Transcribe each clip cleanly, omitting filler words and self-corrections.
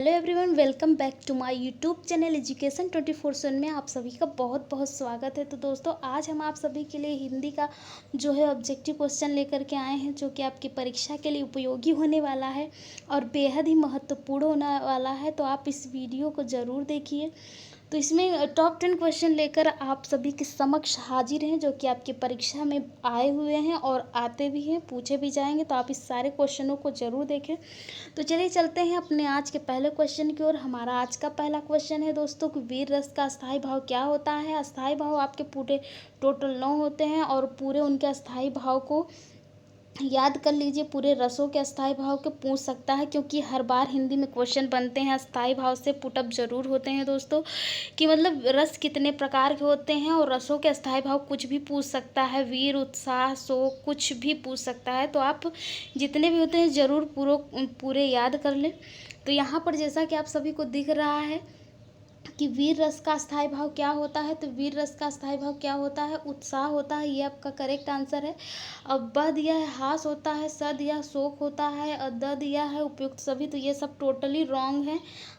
Hello everyone, welcome back to my YouTube channel education 24/7 में आप सभी का बहुत बहुत स्वागत है। तो दोस्तों, आज हम आप सभी के लिए हिंदी का जो है ऑब्जेक्टिव क्वेश्चन लेकर के आए हैं, जो कि आपकी परीक्षा के लिए उपयोगी होने वाला है और बेहद ही महत्वपूर्ण होने वाला है। तो आप इस वीडियो को ज़रूर देखिए। तो इसमें टॉप 10 क्वेश्चन लेकर आप सभी के समक्ष हाजिर हैं, जो कि आपकी परीक्षा में आए हुए हैं और आते भी हैं, पूछे भी जाएंगे। तो आप इस सारे क्वेश्चनों को ज़रूर देखें। तो चलिए चलते हैं अपने आज के पहले क्वेश्चन की ओर। हमारा आज का पहला क्वेश्चन है दोस्तों कि वीर रस का अस्थाई भाव क्या होता है। अस्थाई भाव आपके पूरे टोटल 9 होते हैं और पूरे उनके अस्थाई भाव को याद कर लीजिए। पूरे रसों के अस्थाई भाव के पूछ सकता है, क्योंकि हर बार हिंदी में क्वेश्चन बनते हैं अस्थाई भाव से पुटअप जरूर होते हैं दोस्तों, कि मतलब रस कितने प्रकार के होते हैं और रसों के अस्थाई भाव कुछ भी पूछ सकता है। वीर, उत्साह, शोक कुछ भी पूछ सकता है। तो आप जितने भी होते हैं ज़रूर पूरे याद कर लें। तो यहाँ पर जैसा कि आप सभी को दिख रहा है कि वीर रस का अस्थाई भाव क्या होता है, तो वीर रस का अस्थाई भाव क्या होता है, उत्साह होता है। ये आपका करेक्ट आंसर है। अब ब दिया है हास होता है, स दिया शोक होता है और द दिया है उपयुक्त सभी। तो ये सब टोटली रॉन्ग है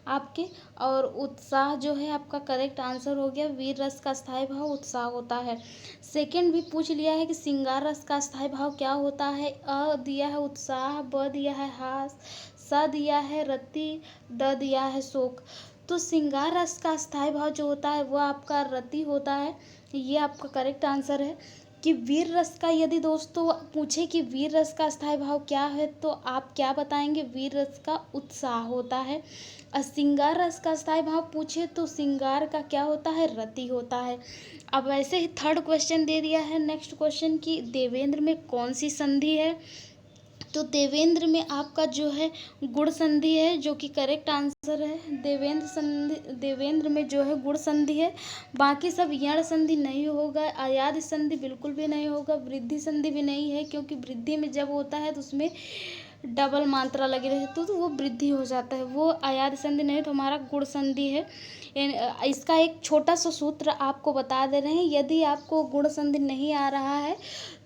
आपके। और उत्साह जो है आपका करेक्ट आंसर हो गया। वीर रस का अस्थाई भाव उत्साह होता है। सेकंड भी पूछ लिया है कि श्रृंगार रस का अस्थाई भाव क्या होता है। अ दिया है उत्साह, ब दिया है हास, स दिया है रति, द दिया है शोक। तो श्रृंगार रस का अस्थाई भाव जो होता है वो आपका रति होता है। ये आपका करेक्ट आंसर है। कि वीर रस का यदि दोस्तों पूछे कि वीर रस का अस्थाई भाव क्या है, तो आप क्या बताएंगे। वीर रस का उत्साह होता है। और श्रृंगार रस का अस्थाई भाव पूछे तो श्रृंगार का क्या होता है, रति होता है। अब ऐसे ही थर्ड क्वेश्चन दे दिया है नेक्स्ट क्वेश्चन की देवेंद्र में कौन सी संधि है। तो देवेंद्र में आपका जो है गुण संधि है, जो कि करेक्ट आंसर है। देवेंद्र में जो है गुण संधि है। बाकी सब यण संधि नहीं होगा, अयाद संधि बिल्कुल भी नहीं होगा, वृद्धि संधि भी नहीं है, क्योंकि वृद्धि में जब होता है तो उसमें डबल मात्रा लगी रहती है, तो वो वृद्धि हो जाता है। वो अयाद संधि नहीं, तो हमारा गुण संधि है। इसका एक छोटा सा सूत्र आपको बता दे रहे हैं। यदि आपको गुण संधि नहीं आ रहा है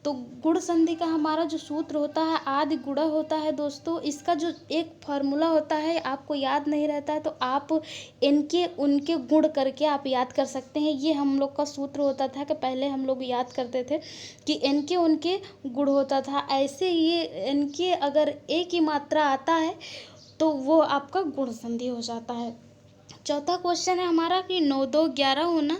तो गुण संधि का हमारा जो सूत्र होता है आदि गुणा होता है दोस्तों। इसका जो एक फार्मूला होता है आपको याद नहीं रहता है, तो आप इनके उनके गुण करके आप याद कर सकते हैं। ये हम लोग का सूत्र होता था कि पहले हम लोग याद करते थे कि इनके उनके गुण होता था। ऐसे ये इनके अगर एक ही मात्रा आता है तो वो आपका गुण संधि हो जाता है। चौथा क्वेश्चन है हमारा कि 9 2 11 होना,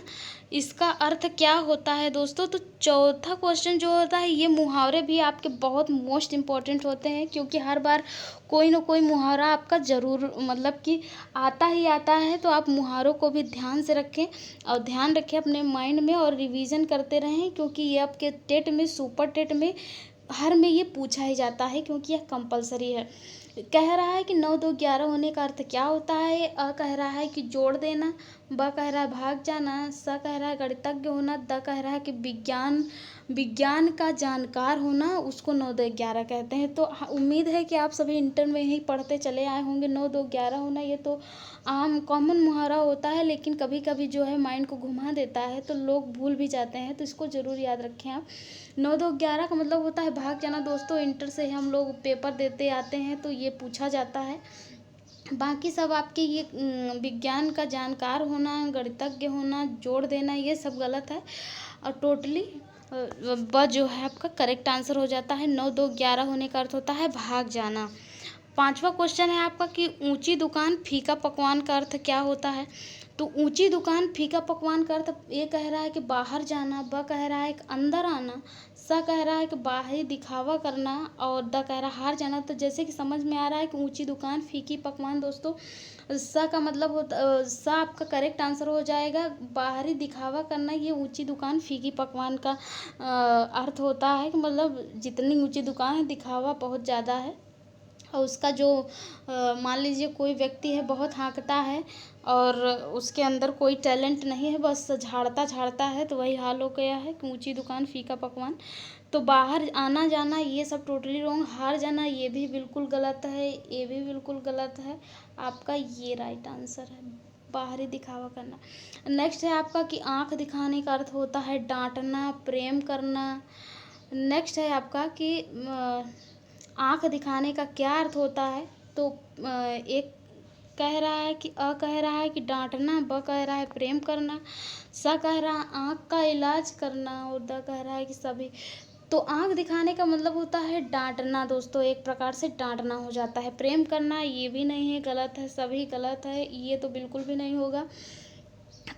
इसका अर्थ क्या होता है दोस्तों। तो चौथा क्वेश्चन जो होता है, ये मुहावरे भी आपके बहुत मोस्ट इम्पॉर्टेंट होते हैं, क्योंकि हर बार कोई ना कोई मुहावरा आपका ज़रूर मतलब कि आता ही आता है। तो आप मुहावरों को भी ध्यान से रखें और ध्यान रखें अपने माइंड में और रिवीजन करते रहें, क्योंकि ये आपके टेट में, सुपर टेट में हर में ये पूछा ही जाता है, क्योंकि यह कंपलसरी है। कह रहा है कि 9 2 11 होने का अर्थ क्या होता है। अ कह रहा है कि जोड़ देना, ब कह रहा है भाग जाना, स कह रहा है गणितज्ञ होना, द कह रहा है कि विज्ञान का जानकार होना, उसको 9 2 11 कहते हैं। तो उम्मीद है कि आप सभी इंटर में ही पढ़ते चले आए होंगे। 9 2 11 होना ये तो आम कॉमन मुहावरा होता है, लेकिन कभी कभी जो है माइंड को घुमा देता है तो लोग भूल भी जाते हैं। तो इसको ज़रूर याद रखें आप। 9 2 11 का मतलब होता है भाग जाना दोस्तों। इंटर से हम लोग पेपर देते आते हैं तो ये पूछा जाता है। बाकी सब आपके ये विज्ञान का जानकार होना, गणितज्ञ होना, जोड़ देना, ये सब गलत है। और टोटली ब जो है आपका करेक्ट आंसर हो जाता है। 9 2 11 होने का अर्थ होता है भाग जाना। पांचवा क्वेश्चन है आपका कि ऊंची दुकान फीका पकवान का अर्थ क्या होता है। तो ऊंची दुकान फीका पकवान का अर्थ ये कह रहा है कि बाहर जाना, ब कह रहा है कि अंदर आना, स कह रहा है कि बाहरी दिखावा करना और द कह रहा है हार जाना। तो जैसे कि समझ में आ रहा है कि ऊंची दुकान फीकी पकवान दोस्तों, स का मतलब होता स आपका करेक्ट आंसर हो जाएगा। बाहरी दिखावा करना, ये ऊंची दुकान फीकी पकवान का अर्थ होता है कि मतलब जितनी ऊंची दुकान है दिखावा बहुत ज़्यादा है। और उसका जो मान लीजिए कोई व्यक्ति है बहुत हाँकता है और उसके अंदर कोई टैलेंट नहीं है, बस झाड़ता झाड़ता है, तो वही हाल हो गया है कि ऊंची दुकान फीका पकवान। तो बाहर आना जाना ये सब टोटली रॉन्ग। हार जाना ये भी बिल्कुल गलत है, ये भी बिल्कुल गलत है। आपका ये राइट आंसर है, बाहरी दिखावा करना। नेक्स्ट है आपका कि आंख दिखाने का अर्थ होता है डांटना, प्रेम करना। नेक्स्ट है आपका कि आँख दिखाने का क्या अर्थ होता है। तो एक कह रहा है कि अ कह रहा है कि डांटना, ब कह रहा है प्रेम करना, स कह रहा है आँख का इलाज करना और द कह रहा है कि सभी। तो आँख दिखाने का मतलब होता है डांटना दोस्तों, एक प्रकार से डांटना हो जाता है। प्रेम करना ये भी नहीं है, गलत है, सभी गलत है, ये तो बिल्कुल भी नहीं होगा।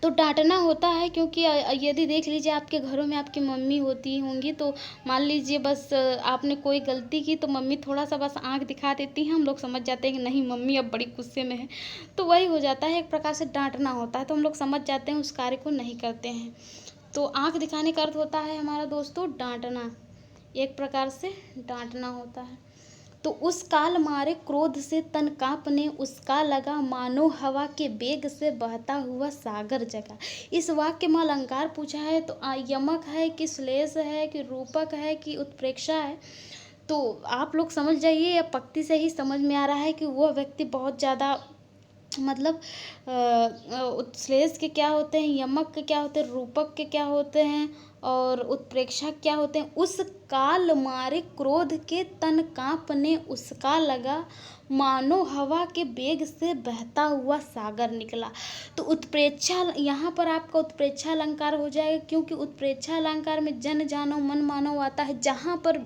तो डांटना होता है क्योंकि यदि देख लीजिए आपके घरों में आपकी मम्मी होती होंगी, तो मान लीजिए बस आपने कोई गलती की तो मम्मी थोड़ा सा बस आँख दिखा देती हैं, हम लोग समझ जाते हैं कि नहीं मम्मी अब बड़ी गुस्से में है। तो वही हो जाता है, एक प्रकार से डांटना होता है, तो हम लोग समझ जाते हैं उस कार्य को नहीं करते हैं। तो आँख दिखाने का अर्थ होता है हमारा दोस्तों डांटना, एक प्रकार से डांटना होता है। तो उस काल मारे क्रोध से तन काँपने, उसका लगा मानो हवा के बेग से बहता हुआ सागर जगा। इस वाक्य में अलंकार पूछा है तो यमक है कि श्लेष है कि रूपक है कि उत्प्रेक्षा है। तो आप लोग समझ जाइए, या पंक्ति से ही समझ में आ रहा है कि वह व्यक्ति बहुत ज़्यादा मतलब श्लेष के क्या होते हैं, यमक के क्या होते हैं, रूपक के क्या होते हैं और उत्प्रेक्षा क्या होते हैं। उस काल मारे क्रोध के तन काँपने, उसका लगा मानो हवा के बेग से बहता हुआ सागर निकला। तो उत्प्रेक्षा यहाँ पर आपका उत्प्रेक्षा अलंकार हो जाएगा, क्योंकि उत्प्रेक्षा अलंकार में जन जानो मन मानो आता है। जहाँ पर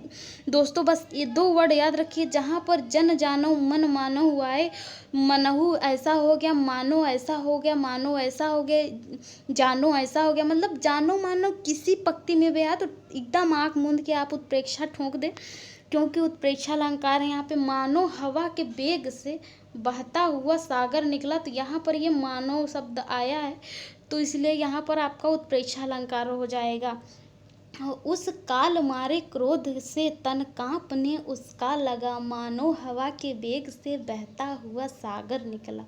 दोस्तों बस ये दो वर्ड याद रखिए, जहाँ पर जन जानो मन मानो हुआ है, मनहु ऐसा हो गया, मानो ऐसा हो गया, मानो ऐसा हो गया, जानो ऐसा हो गया, मतलब जानो मानो किसी पंक्ति में भी आया तो एकदम आँख मूंद के आप उत्प्रेक्षा ठोक दे, क्योंकि उत्प्रेक्षा अलंकार है। यहाँ पे मानो हवा के बेग से बहता हुआ सागर निकला, तो यहाँ पर ये मानो शब्द आया है, तो इसलिए यहाँ पर आपका उत्प्रेक्षा अलंकार हो जाएगा। उस काल मारे क्रोध से तन काँपने, उसका लगा मानो हवा के बेग से बहता हुआ सागर निकला।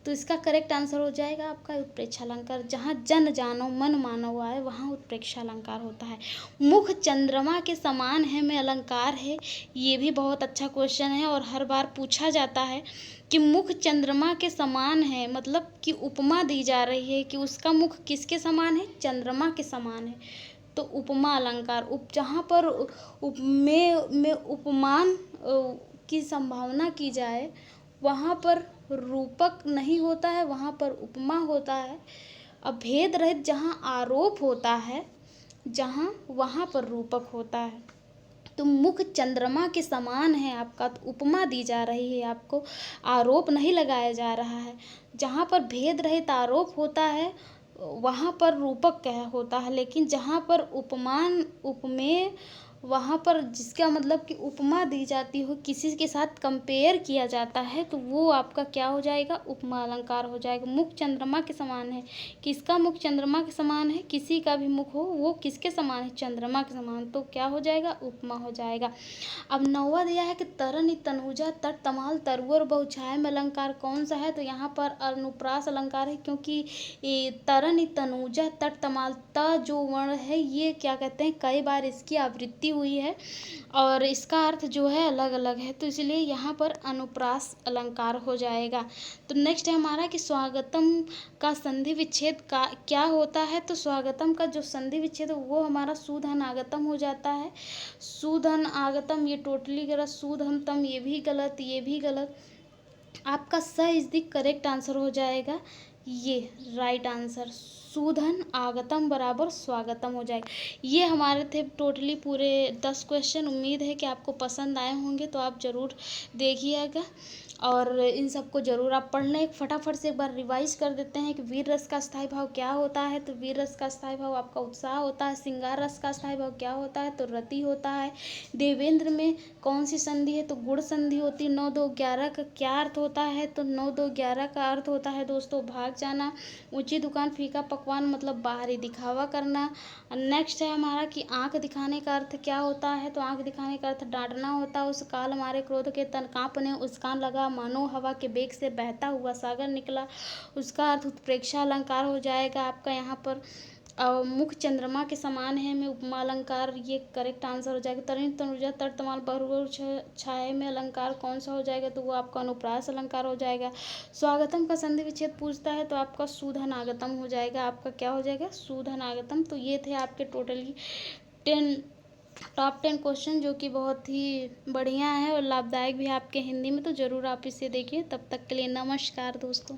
तो इसका करेक्ट आंसर हो जाएगा आपका उत्प्रेक्षा अलंकार। जहाँ जन जानो मन मानो हुआ है वहाँ उत्प्रेक्षा अलंकार होता है। मुख चंद्रमा के समान है में अलंकार है, ये भी बहुत अच्छा क्वेश्चन है और हर बार पूछा जाता है कि मुख चंद्रमा के समान है, मतलब कि उपमा दी जा रही है कि उसका मुख किसके समान है, चंद्रमा के समान है। तो उपमा अलंकार जहाँ पर में उपमान की संभावना की जाए वहाँ पर रूपक नहीं होता है, वहाँ पर उपमा होता है। अभेद रहित जहाँ आरोप होता है, जहाँ वहाँ पर रूपक होता है। तो मुख चंद्रमा के समान है आपका, तो उपमा दी जा रही है, आपको आरोप नहीं लगाया जा रहा है। जहाँ पर भेद रहित आरोप होता है वहाँ पर रूपक क्या होता है, लेकिन जहाँ पर उपमान उपमेय, वहाँ पर जिसका मतलब कि उपमा दी जाती हो, किसी के साथ कंपेयर किया जाता है, तो वो आपका क्या हो जाएगा, उपमा अलंकार हो जाएगा। मुख चंद्रमा के समान है, किसका मुख चंद्रमा के समान है, किसी का भी मुख हो वो किसके समान है, चंद्रमा के समान, तो क्या हो जाएगा, उपमा हो जाएगा। अब नौवा दिया है कि तरन तनुजा तट तमाल तरुअर बहुछाया में अलंकार कौन सा है, तो यहाँ पर अनुप्रास अलंकार है, क्योंकि तरन तनुजा तट तमाल त जो वर्ण है ये क्या कहते हैं, कई बार इसकी आवृत्ति हुई है और इसका अर्थ जो है अलग अलग है, तो इसलिए यहाँ पर अनुप्रास अलंकार हो जाएगा। तो नेक्स्ट है हमारा कि स्वागतम का संधि विच्छेद का क्या होता है, तो स्वागतम का जो संधि विच्छेद है वो हमारा सुधन आगतम हो जाता है। सुधन आगतम ये टोटली गलत, सुधन तम ये भी गलत, ये भी गलत। आपका स इज द करेक्ट आंसर हो जाएगा, ये राइट आंसर। सुधन आगतम बराबर स्वागतम हो जाएगा। ये हमारे थे टोटली पूरे 10 क्वेश्चन। उम्मीद है कि आपको पसंद आए होंगे, तो आप ज़रूर देखिएगा और इन सबको ज़रूर आप पढ़ लें। फटाफट से एक बार रिवाइज कर देते हैं कि वीर रस का स्थायी भाव क्या होता है, तो वीर रस का स्थायी भाव आपका उत्साह होता है। श्रृंगार रस का स्थायी भाव क्या होता है, तो रति होता है। देवेंद्र में कौन सी संधि है, तो गुण संधि होती है। 9 2 11 का क्या अर्थ होता है, तो 9 2 11 का अर्थ होता है दोस्तों भाग जाना। ऊंची दुकान फीका पकवान मतलब बाहरी दिखावा करना। नेक्स्ट है हमारा कि आंख दिखाने का अर्थ क्या होता है, तो आंख दिखाने का अर्थ डांटना होता है। उस काल हमारे क्रोध के तन काँपने, उसका लगा मानो हवा के बेग से बहता हुआ सागर निकला, उसका अर्थ उत्प्रेक्षा अलंकार हो जाएगा आपका यहाँ पर। मुख चंद्रमा के समान है में उपमा अलंकार, ये करेक्ट आंसर हो जाएगा। तरण तनुजा तट तमाल बहुर छाये में अलंकार कौन सा हो जाएगा, तो वो आपका अनुप्रास अलंकार हो जाएगा। स्वागतम का संधि विच्छेद पूछता है तो आपका सुधन आगतम हो जाएगा, आपका क्या हो जाएगा, सुधन आगतम। तो ये थे आपके टोटली 10 टॉप 10 क्वेश्चन जो कि बहुत ही बढ़िया है और लाभदायक भी है आपके हिंदी में, तो ज़रूर आप इसे देखिए। तब तक के लिए नमस्कार दोस्तों।